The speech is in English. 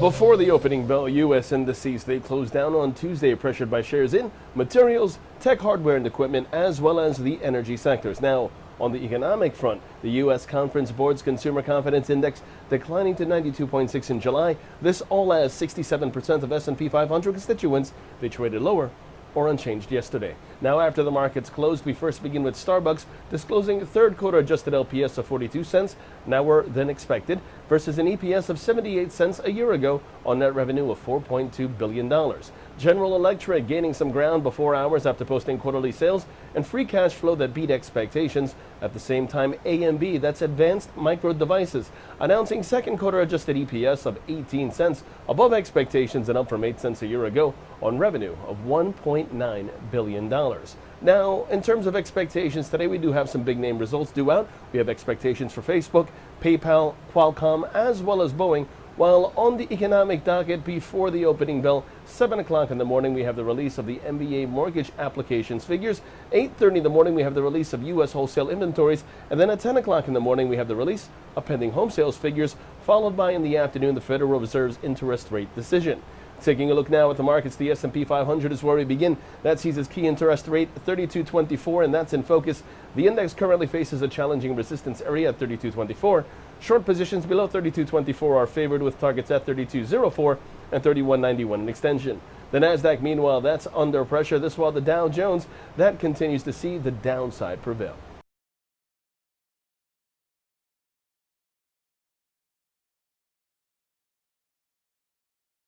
Before the opening bell, U.S. indices they closed down on Tuesday, pressured by shares in materials, tech hardware and equipment, as well as the energy sectors. Now, on the economic front, the U.S. Conference Board's Consumer Confidence Index declining to 92.6 in July. This all as 67% of S&P 500 constituents they traded lower or unchanged yesterday. Now, after the markets closed, we first begin with Starbucks disclosing third quarter adjusted LPS of 42 cents, lower than expected, versus an EPS of 78 cents a year ago on net revenue of $4.2 billion. General Electric gaining some ground before hours after posting quarterly sales and free cash flow that beat expectations. At the same time, AMD, that's Advanced Micro Devices, announcing second quarter adjusted EPS of 18 cents, above expectations and up from 8 cents a year ago on revenue of $1.9 billion. Now, in terms of expectations, today we do have some big name results due out. We have expectations for Facebook, PayPal, Qualcomm, as well as Boeing. While on the economic docket before the opening bell, 7 o'clock in the morning, we have the release of the MBA mortgage applications figures. 8:30 in the morning, we have the release of U.S. wholesale inventories. And then at 10 o'clock in the morning, we have the release of pending home sales figures, followed by in the afternoon, the Federal Reserve's interest rate decision. Taking a look now at the markets, the S&P 500 is where we begin. That sees its key interest rate 32.24, and that's in focus. The index currently faces a challenging resistance area at 32.24. Short positions below 32.24 are favored with targets at 32.04 and 31.91 in extension. The Nasdaq, meanwhile, that's under pressure. This while the Dow Jones, that continues to see the downside prevail.